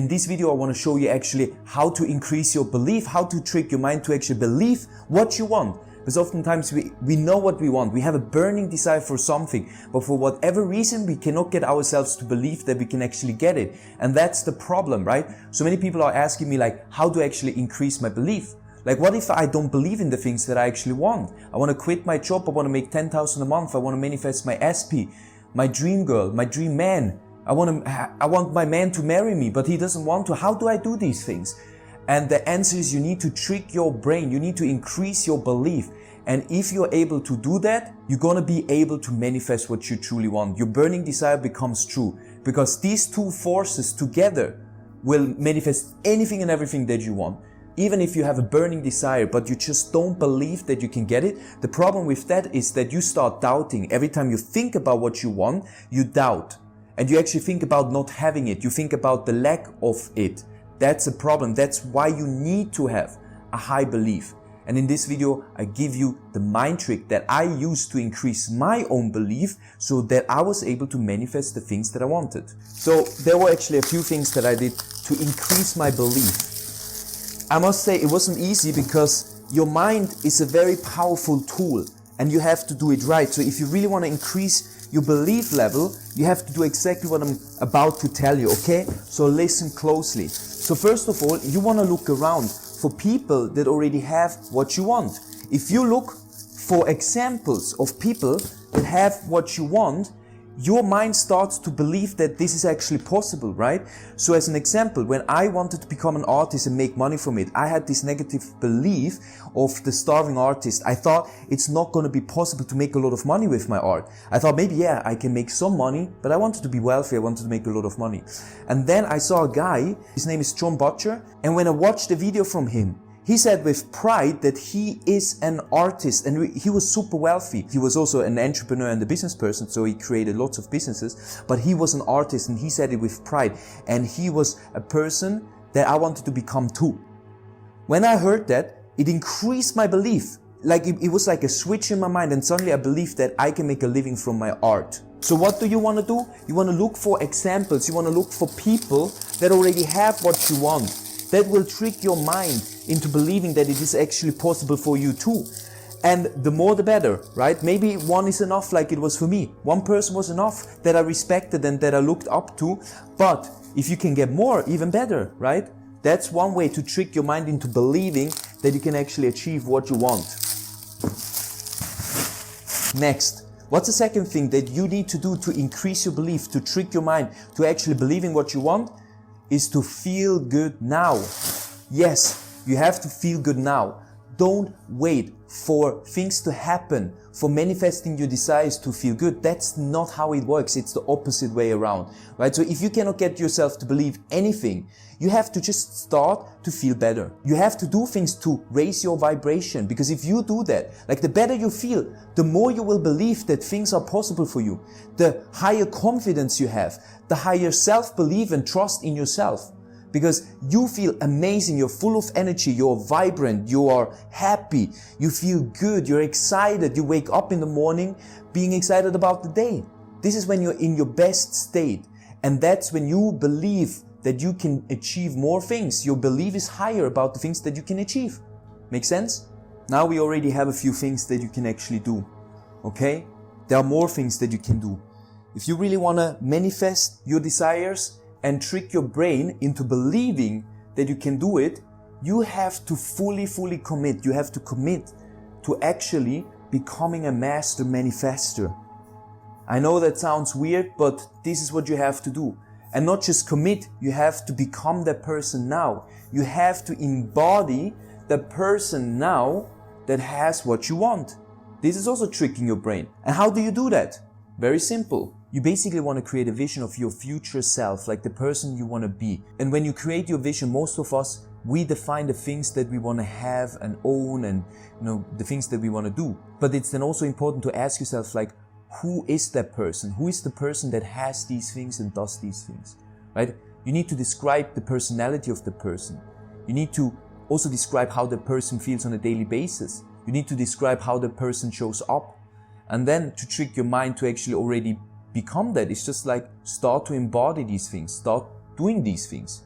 In this video, I want to show you actually how to increase your belief, how to trick your mind to actually believe what you want. Because oftentimes we know what we want. We have a burning desire for something, but for whatever reason, we cannot get ourselves to believe that we can actually get it. And that's the problem, right? So many people are asking me like, how do I actually increase my belief? Like, what if I don't believe in the things that I actually want? I want to quit my job. I want to make 10,000 a month. I want to manifest my SP, my dream girl, my dream man. I want my man to marry me, but he doesn't want to. How do I do these things? And the answer is you need to trick your brain. You need to increase your belief. And if you're able to do that, you're going to be able to manifest what you truly want. Your burning desire becomes true because these two forces together will manifest anything and everything that you want. Even if you have a burning desire, but you just don't believe that you can get it, the problem with that is that you start doubting. Every time you think about what you want, you doubt. And you actually think about not having it. You think about the lack of it. That's a problem. That's why you need to have a high belief. And in this video, I give you the mind trick that I used to increase my own belief so that I was able to manifest the things that I wanted. So there were actually a few things that I did to increase my belief. I must say it wasn't easy because your mind is a very powerful tool and you have to do it right. So if you really want to increase your belief level, you have to do exactly what I'm about to tell you, okay? So listen closely. So first of all, you want to look around for people that already have what you want. If you look for examples of people that have what you want, your mind starts to believe that this is actually possible, right? So as an example, when I wanted to become an artist and make money from it, I had this negative belief of the starving artist. I thought it's not going to be possible to make a lot of money with my art. I thought maybe, yeah, I can make some money, but I wanted to be wealthy. I wanted to make a lot of money. And then I saw a guy, his name is John Butcher. And when I watched the video from him, he said with pride that he is an artist and he was super wealthy. He was also an entrepreneur and a business person, so he created lots of businesses, but he was an artist and he said it with pride. And he was a person that I wanted to become too. When I heard that, it increased my belief. Like it was like a switch in my mind and suddenly I believed that I can make a living from my art. So what do you want to do? You want to look for examples. You want to look for people that already have what you want. That will trick your mind into believing that it is actually possible for you too. And the more the better, right? Maybe one is enough like it was for me. One person was enough that I respected and that I looked up to. But if you can get more, even better, right? That's one way to trick your mind into believing that you can actually achieve what you want. Next, what's the second thing that you need to do to increase your belief, to trick your mind to actually believing what you want? Is to feel good now. Yes, you have to feel good now. Don't wait for things to happen, for manifesting your desires to feel good. That's not how it works. It's the opposite way around, right? So if you cannot get yourself to believe anything, you have to just start to feel better. You have to do things to raise your vibration, because if you do that, like the better you feel, the more you will believe that things are possible for you. The higher confidence you have, the higher self-belief and trust in yourself. Because you feel amazing, you're full of energy, you're vibrant, you are happy, you feel good, you're excited, you wake up in the morning being excited about the day. This is when you're in your best state. And that's when you believe that you can achieve more things. Your belief is higher about the things that you can achieve. Make sense? Now we already have a few things that you can actually do. Okay? There are more things that you can do. If you really want to manifest your desires and trick your brain into believing that you can do it, you have to fully commit. You have to commit to actually becoming a master manifester. I know that sounds weird, but this is what you have to do. And not just commit, you have to become that person now. You have to embody the person now that has what you want. This is also tricking your brain. And how do you do that? Very simple. You basically want to create a vision of your future self, like the person you want to be. And when you create your vision, most of us, we define the things that we want to have and own and, the things that we want to do. But it's then also important to ask yourself, like, who is that person? Who is the person that has these things and does these things, right? You need to describe the personality of the person. You need to also describe how the person feels on a daily basis. You need to describe how the person shows up. And then to trick your mind to actually already become that, it's just like start to embody these things, start doing these things.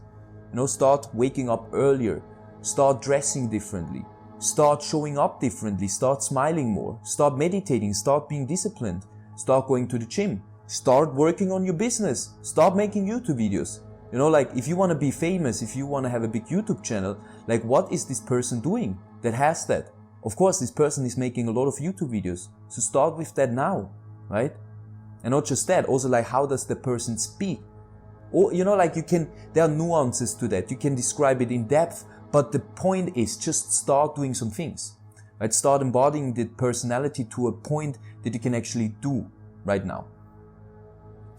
You know, start waking up earlier, start dressing differently, start showing up differently, start smiling more, start meditating, start being disciplined, start going to the gym, start working on your business, start making YouTube videos. You know, like if you want to be famous, if you want to have a big YouTube channel, like what is this person doing that has that? Of course, this person is making a lot of YouTube videos. So start with that now, right? And not just that, also like how does the person speak? Or, you know, like there are nuances to that. You can describe it in depth, but the point is just start doing some things, right? Start embodying the personality to a point that you can actually do right now.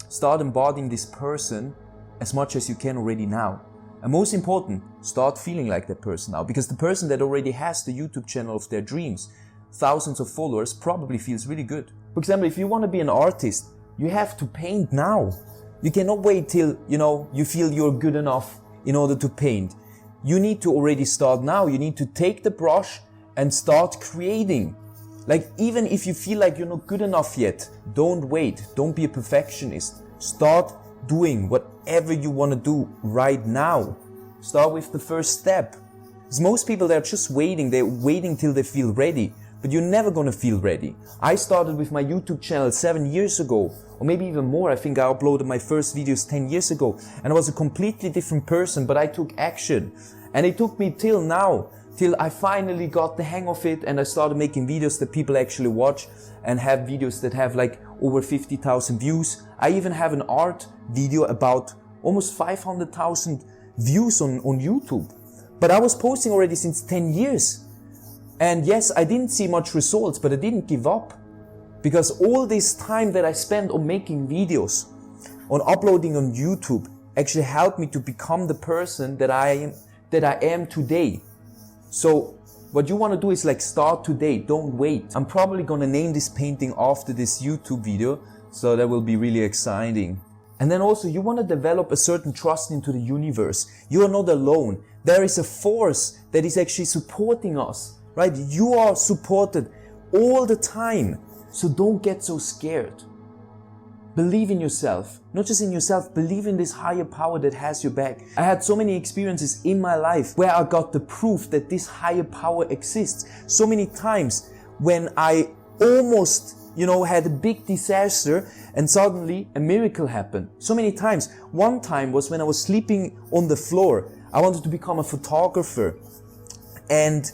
Start embodying this person as much as you can already now. And most important, start feeling like that person now, because the person that already has the YouTube channel of their dreams, thousands of followers, probably feels really good. For example, if you want to be an artist, you have to paint now. You cannot wait till, you know, you feel you're good enough in order to paint. You need to already start now. You need to take the brush and start creating. Like, even if you feel like you're not good enough yet, don't wait. Don't be a perfectionist. Start doing whatever you want to do right now. Start with the first step. Because most people, they're just waiting. They're waiting till they feel ready. But you're never going to feel ready. I started with my YouTube channel 7 years ago, or maybe even more. I think I uploaded my first videos 10 years ago, and I was a completely different person, but I took action. And it took me till now, till I finally got the hang of it, and I started making videos that people actually watch, and have videos that have like over 50,000 views. I even have an art video about almost 500,000 views on YouTube. But I was posting already since 10 years. And yes, I didn't see much results, but I didn't give up. Because all this time that I spent on making videos, on uploading on YouTube, actually helped me to become the person that I am today. So what you want to do is like start today, don't wait. I'm probably going to name this painting after this YouTube video, so that will be really exciting. And then also you want to develop a certain trust into the universe. You are not alone. There is a force that is actually supporting us, right? You are supported all the time. So don't get so scared. Believe in yourself. Not just in yourself, believe in this higher power that has your back. I had so many experiences in my life where I got the proof that this higher power exists. So many times when I almost, had a big disaster and suddenly a miracle happened. So many times. One time was when I was sleeping on the floor. I wanted to become a photographer. And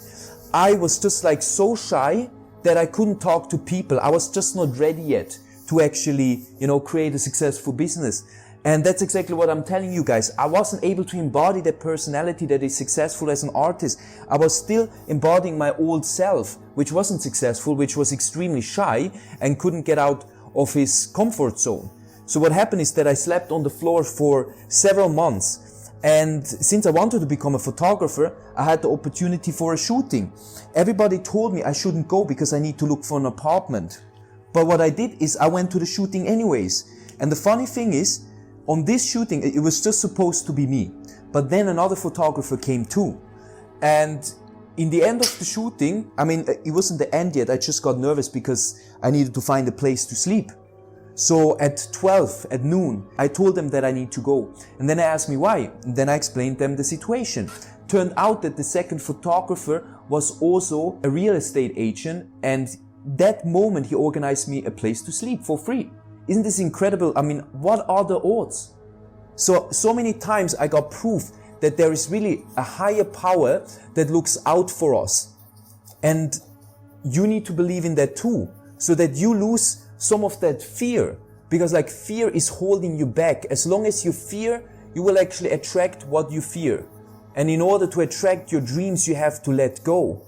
I was just like so shy that I couldn't talk to people. I was just not ready yet to actually, create a successful business. And that's exactly what I'm telling you guys. I wasn't able to embody that personality that is successful as an artist. I was still embodying my old self, which wasn't successful, which was extremely shy and couldn't get out of his comfort zone. So what happened is that I slept on the floor for several months. And since I wanted to become a photographer, I had the opportunity for a shooting. Everybody told me I shouldn't go because I need to look for an apartment. But what I did is I went to the shooting anyways. And the funny thing is, on this shooting, it was just supposed to be me. But then another photographer came too. And in the end of the shooting, it wasn't the end yet. I just got nervous because I needed to find a place to sleep. So at 12, at noon, I told them that I need to go. And then they asked me why. And then I explained them the situation. Turned out that the second photographer was also a real estate agent. And that moment he organized me a place to sleep for free. Isn't this incredible? What are the odds? So many times I got proof that there is really a higher power that looks out for us. And you need to believe in that too, so that you lose some of that fear. Because fear is holding you back. As long as you fear, you will actually attract what you fear. And in order to attract your dreams, you have to let go.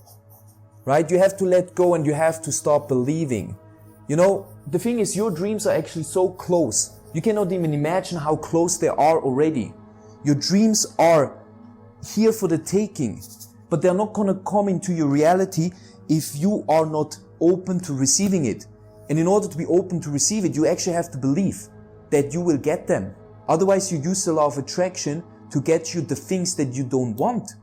Right? You have to let go and you have to stop believing. The thing is, your dreams are actually so close. You cannot even imagine how close they are already. Your dreams are here for the taking, but they're not going to come into your reality if you are not open to receiving it. And in order to be open to receive it, you actually have to believe that you will get them. Otherwise, you use the law of attraction to get you the things that you don't want.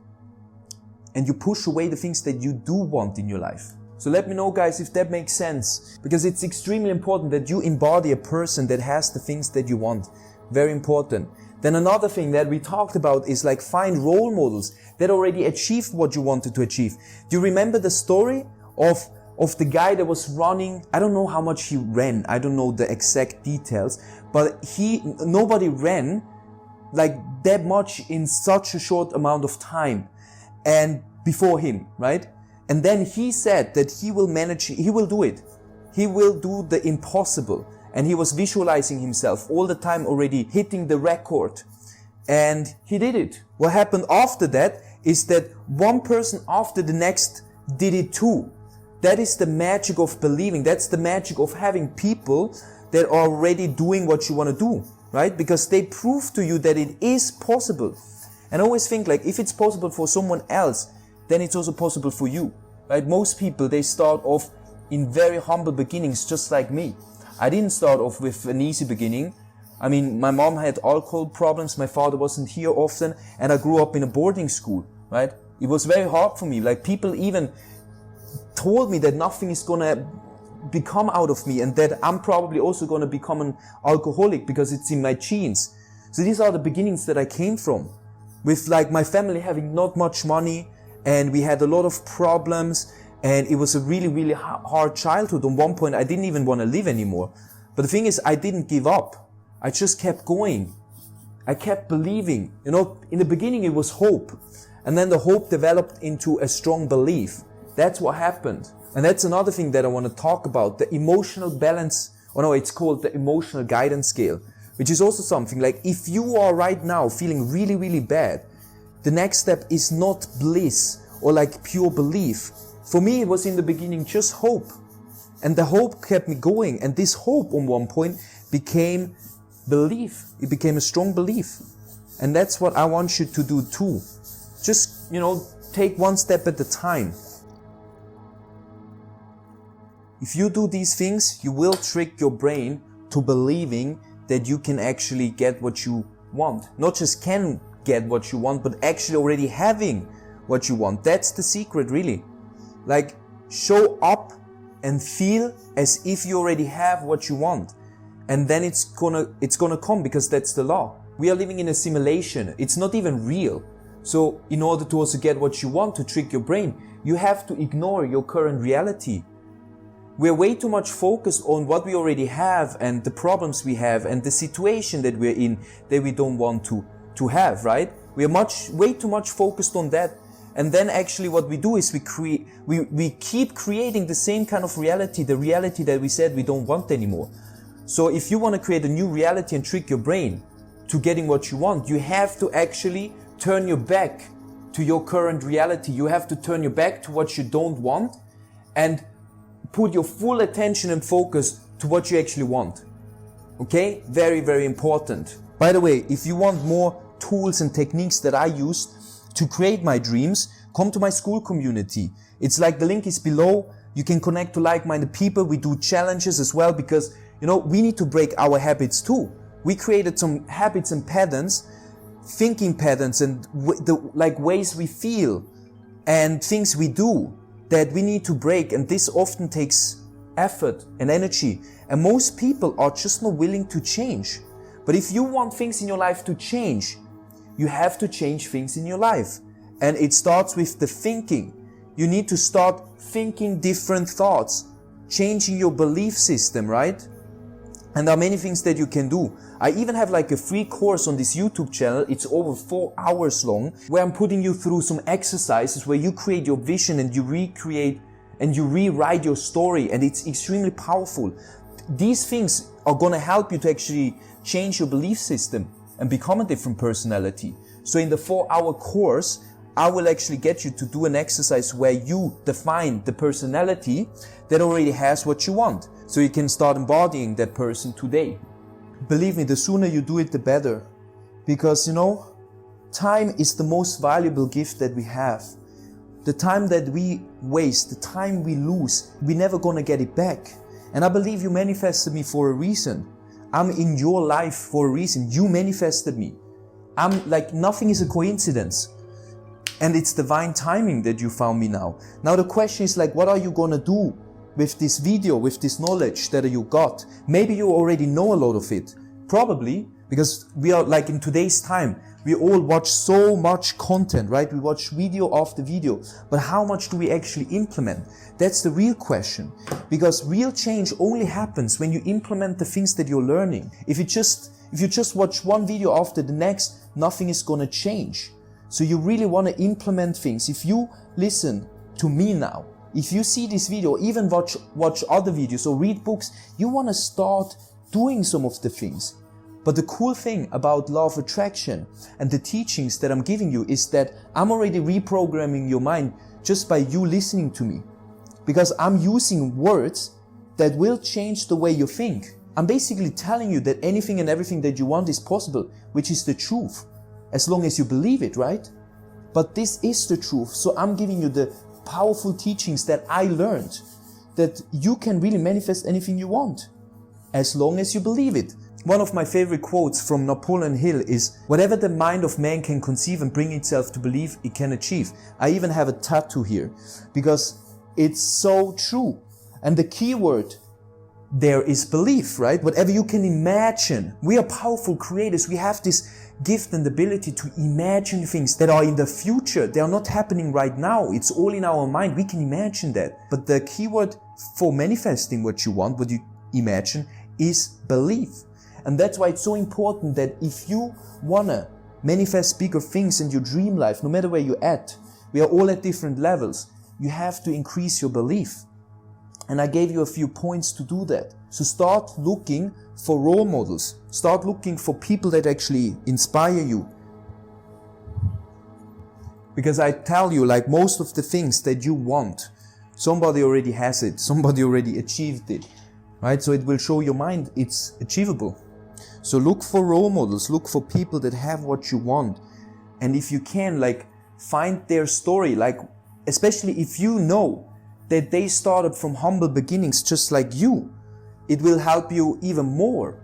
And you push away the things that you do want in your life. So let me know, guys, if that makes sense. Because it's extremely important that you embody a person that has the things that you want. Very important. Then another thing that we talked about is like find role models that already achieved what you wanted to achieve. Do you remember the story of the guy that was running? I don't know how much he ran. I don't know the exact details, but nobody ran like that much in such a short amount of time and before him, right? And then he said that he will do it. He will do the impossible. And he was visualizing himself all the time already hitting the record. And he did it. What happened after that is that one person after the next did it too. That is the magic of believing. That's the magic of having people that are already doing what you want to do, right? Because they prove to you that it is possible. And I always think like if it's possible for someone else, then it's also possible for you, right? Most people, they start off in very humble beginnings, just like me. I didn't start off with an easy beginning. I mean, my mom had alcohol problems, my father wasn't here often, and I grew up in a boarding school, right? It was very hard for me. Like people even told me that nothing is gonna become out of me and that I'm probably also gonna become an alcoholic because it's in my genes. So these are the beginnings that I came from. With like my family having not much money and we had a lot of problems. And it was a really, really hard childhood. At one point, I didn't even want to live anymore. But the thing is, I didn't give up. I just kept going. I kept believing. You know, in the beginning, it was hope. And then the hope developed into a strong belief. That's what happened. And that's another thing that I want to talk about. The emotional balance, it's called the emotional guidance scale, which is also something like if you are right now feeling really, really bad, the next step is not bliss or like pure belief. For me, it was in the beginning just hope. And the hope kept me going. And this hope on one point became belief. It became a strong belief. And that's what I want you to do too. Just, take one step at a time. If you do these things, you will trick your brain to believing that you can actually get what you want. Not just can get what you want, but actually already having what you want. That's the secret, really. Like, show up and feel as if you already have what you want. And then it's gonna come because that's the law. We are living in a simulation. It's not even real. So in order to also get what you want, to trick your brain, you have to ignore your current reality. We're way too much focused on what we already have and the problems we have and the situation that we're in that we don't want to have, right? We are way too much focused on that. And then actually what we do is we keep creating the same kind of reality, the reality that we said we don't want anymore. So if you want to create a new reality and trick your brain to getting what you want, you have to actually turn your back to your current reality. You have to turn your back to what you don't want and put your full attention and focus to what you actually want. Okay? Very, very important. By the way, if you want more tools and techniques that I use to create my dreams, come to my school community. It's like the link is below. You can connect to like-minded people. We do challenges as well because, we need to break our habits too. We created some habits and patterns, thinking patterns and ways we feel and things we do that we need to break. And this often takes effort and energy. And most people are just not willing to change. But if you want things in your life to change, you have to change things in your life. And it starts with the thinking. You need to start thinking different thoughts, changing your belief system, right? And there are many things that you can do. I even have like a free course on this YouTube channel. It's over 4 hours long, where I'm putting you through some exercises where you create your vision and you recreate and you rewrite your story. And it's extremely powerful. These things are going to help you to actually change your belief system and become a different personality. So in the 4-hour course, I will actually get you to do an exercise where you define the personality that already has what you want. So you can start embodying that person today. Believe me, the sooner you do it, the better. Because, time is the most valuable gift that we have. The time that we waste, the time we lose, we're never gonna get it back. And I believe you manifested me for a reason. I'm in your life for a reason. You manifested me. I'm like, nothing is a coincidence. And it's divine timing that you found me now. Now the question is like, what are you gonna do with this video, with this knowledge that you got? Maybe you already know a lot of it. Probably. Because we are like in today's time, we all watch so much content, right? We watch video after video, but how much do we actually implement? That's the real question. Because real change only happens when you implement the things that you're learning. If you just watch one video after the next, nothing is gonna change. So you really wanna implement things. If you listen to me now, if you see this video, even watch other videos or read books, you wanna start doing some of the things. But the cool thing about law of attraction and the teachings that I'm giving you is that I'm already reprogramming your mind just by you listening to me. Because I'm using words that will change the way you think. I'm basically telling you that anything and everything that you want is possible, which is the truth, as long as you believe it, right? But this is the truth. So I'm giving you the powerful teachings that I learned, that you can really manifest anything you want, as long as you believe it. One of my favorite quotes from Napoleon Hill is, "Whatever the mind of man can conceive and bring itself to believe, it can achieve." I even have a tattoo here, because it's so true. And the key word there is belief, right? Whatever you can imagine. We are powerful creators. We have this gift and ability to imagine things that are in the future. They are not happening right now. It's all in our mind. We can imagine that. But the key word for manifesting what you want, what you imagine, is belief. And that's why it's so important that if you wanna manifest bigger things in your dream life, no matter where you're at, we are all at different levels, you have to increase your belief. And I gave you a few points to do that. So start looking for role models. Start looking for people that actually inspire you. Because I tell you, like most of the things that you want, somebody already has it, somebody already achieved it, right? So it will show your mind it's achievable. So look for role models, look for people that have what you want. And if you can, like, find their story, like, especially if you know that they started from humble beginnings just like you, it will help you even more.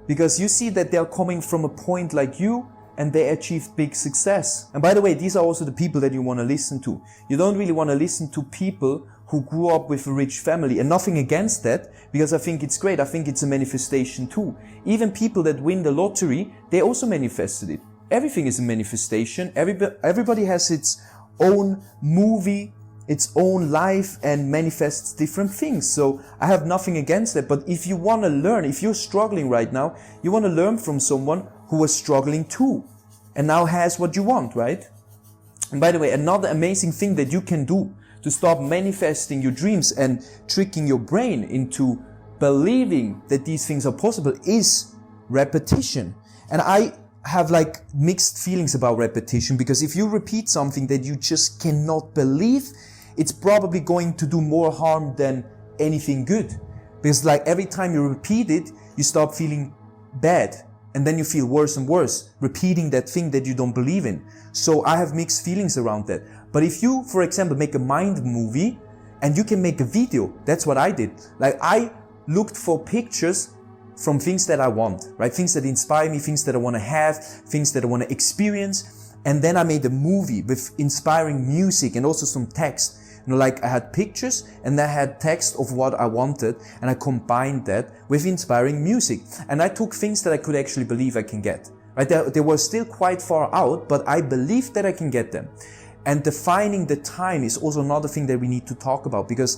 Because you see that they're coming from a point like you and they achieved big success. And by the way, these are also the people that you want to listen to. You don't really want to listen to people who grew up with a rich family, and nothing against that, because I think it's great. I think it's a manifestation too. Even people that win the lottery, they also manifested it. Everything is a manifestation. Everybody has its own movie, its own life, and manifests different things. So I have nothing against that. But if you want to learn, if you're struggling right now, you want to learn from someone who was struggling too and now has what you want, right? And by the way, another amazing thing that you can do to stop manifesting your dreams and tricking your brain into believing that these things are possible is repetition. And I have like mixed feelings about repetition, because if you repeat something that you just cannot believe, it's probably going to do more harm than anything good. Because like every time you repeat it, you start feeling bad. And then you feel worse and worse, repeating that thing that you don't believe in. So I have mixed feelings around that. But if you, for example, make a mind movie and you can make a video, that's what I did. Like I looked for pictures from things that I want, right? Things that inspire me, things that I want to have, things that I want to experience. And then I made a movie with inspiring music and also some text. You know, like I had pictures and I had text of what I wanted, and I combined that with inspiring music. And I took things that I could actually believe I can get. Right? They were still quite far out, but I believed that I can get them. And defining the time is also another thing that we need to talk about, because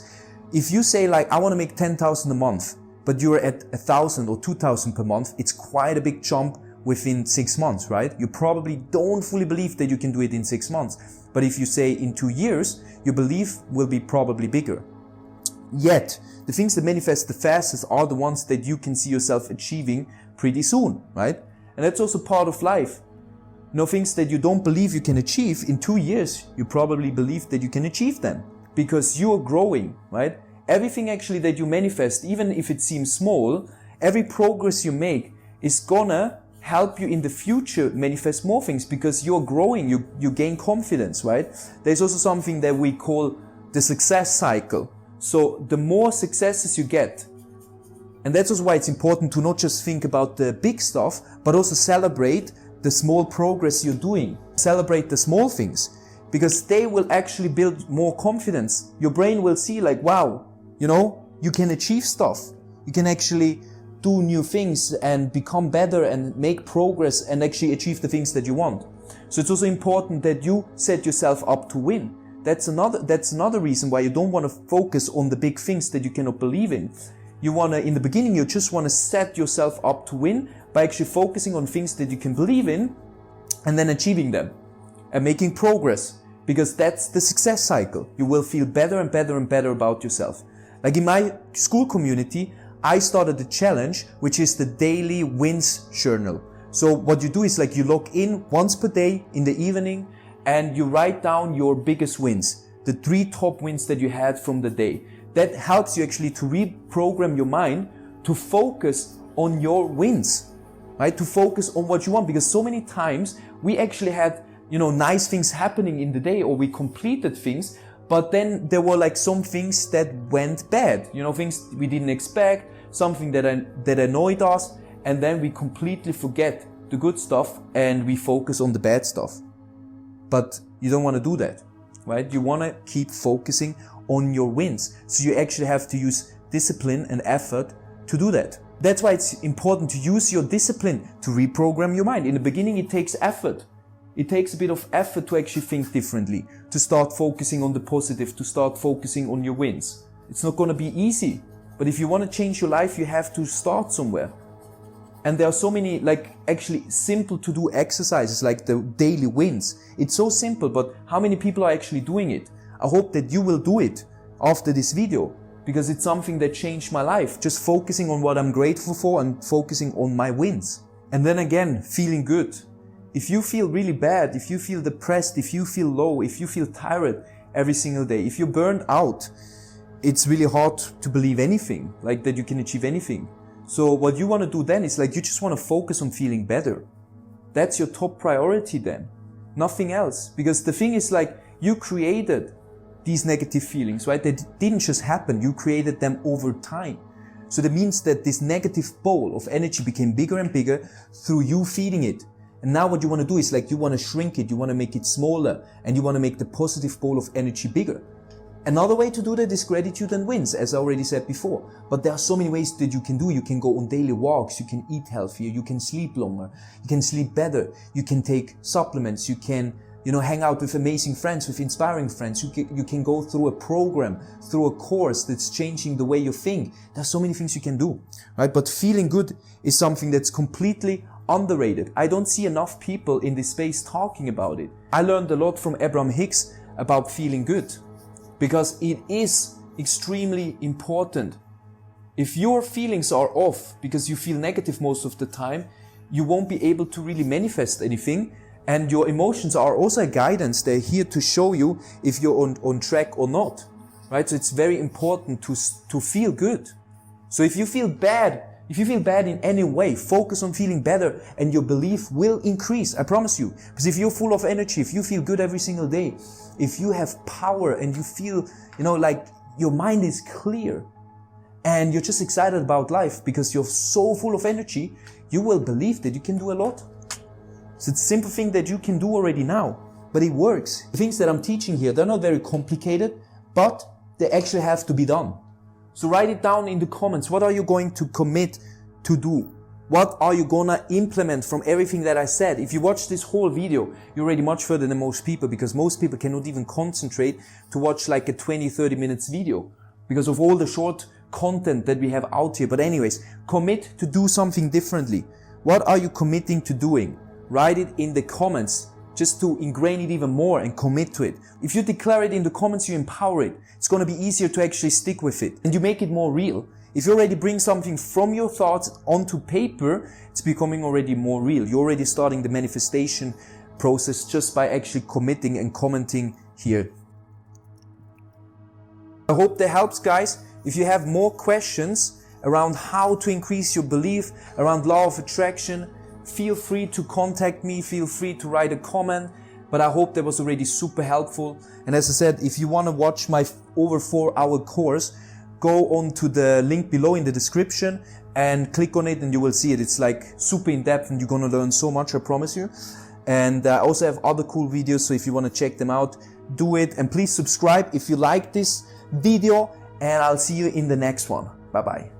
if you say like, I want to make 10,000 a month, but you're at 1,000 or 2,000 per month, it's quite a big jump within 6 months, right? You probably don't fully believe that you can do it in 6 months. But if you say in 2 years, your belief will be probably bigger. Yet, the things that manifest the fastest are the ones that you can see yourself achieving pretty soon, right? And that's also part of life. You know, things that you don't believe you can achieve, in 2 years, you probably believe that you can achieve them. Because you are growing, right? Everything actually that you manifest, even if it seems small, every progress you make is gonna help you in the future manifest more things, because you're growing, you gain confidence, right? There's also something that we call the success cycle. So the more successes you get, and that's also why it's important to not just think about the big stuff, but also celebrate the small progress you're doing. Celebrate the small things, because they will actually build more confidence. Your brain will see like, wow, you know, you can achieve stuff. You can actually do new things and become better and make progress and actually achieve the things that you want. So it's also important that you set yourself up to win. That's another reason why you don't want to focus on the big things that you cannot believe in. You want to, in the beginning, you just want to set yourself up to win by actually focusing on things that you can believe in and then achieving them and making progress, because that's the success cycle. You will feel better and better and better about yourself. Like in my school community, I started a challenge, which is the daily wins journal. So what you do is like you log in once per day in the evening and you write down your biggest wins, the 3 top wins that you had from the day. That helps you actually to reprogram your mind to focus on your wins, right? To focus on what you want, because so many times we actually had, nice things happening in the day, or we completed things, but then there were like some things that went bad, things we didn't expect, something that annoyed us, and then we completely forget the good stuff and we focus on the bad stuff. But you don't want to do that, right? You want to keep focusing on your wins. So you actually have to use discipline and effort to do that. That's why it's important to use your discipline to reprogram your mind. In the beginning, it takes effort. It takes a bit of effort to actually think differently, to start focusing on the positive, to start focusing on your wins. It's not going to be easy, but if you want to change your life, you have to start somewhere. And there are so many actually simple to do exercises like the daily wins. It's so simple, but how many people are actually doing it? I hope that you will do it after this video, because it's something that changed my life. Just focusing on what I'm grateful for and focusing on my wins. And then again, feeling good. If you feel really bad, if you feel depressed, if you feel low, if you feel tired every single day, if you're burned out, it's really hard to believe anything, like that you can achieve anything. So what you want to do then is you just want to focus on feeling better. That's your top priority then. Nothing else. Because the thing is you created these negative feelings, right? They didn't just happen. You created them over time. So that means that this negative bowl of energy became bigger and bigger through you feeding it. And now what you want to do is you want to shrink it, you want to make it smaller, and you want to make the positive bowl of energy bigger. Another way to do that is gratitude and wins, as I already said before. But there are so many ways that you can do. You can go on daily walks, you can eat healthier, you can sleep longer, you can sleep better, you can take supplements, you can hang out with amazing friends, with inspiring friends. You can go through a program, through a course that's changing the way you think. There's so many things you can do, right? But feeling good is something that's completely underrated. I don't see enough people in this space talking about it. I learned a lot from Abraham Hicks about feeling good, because it is extremely important. If your feelings are off because you feel negative most of the time, you won't be able to really manifest anything. And your emotions are also a guidance. They're here to show you if you're on track or not, right? So it's very important to feel good. So if you feel bad in any way, focus on feeling better and your belief will increase. I promise you. Because if you're full of energy, if you feel good every single day, if you have power and you feel, your mind is clear and you're just excited about life because you're so full of energy, you will believe that you can do a lot. So it's a simple thing that you can do already now, but it works. The things that I'm teaching here, they're not very complicated, but they actually have to be done. So write it down in the comments. What are you going to commit to do? What are you gonna implement from everything that I said? If you watch this whole video, you're already much further than most people, because most people cannot even concentrate to watch a 20-30 minutes video because of all the short content that we have out here. But anyways, commit to do something differently. What are you committing to doing? Write it in the comments just to ingrain it even more and commit to it. If you declare it in the comments, you empower it. It's going to be easier to actually stick with it and you make it more real. If you already bring something from your thoughts onto paper, it's becoming already more real. You're already starting the manifestation process just by actually committing and commenting here. I hope that helps, guys. If you have more questions around how to increase your belief, around law of attraction, feel free to contact me, feel free to write a comment, but I hope that was already super helpful. And as I said, if you want to watch my over 4-hour course, go on to the link below in the description and click on it and you will see it. It's super in depth and you're going to learn so much, I promise you. And I also have other cool videos, so if you want to check them out, do it. And please subscribe if you like this video, and I'll see you in the next one. Bye bye.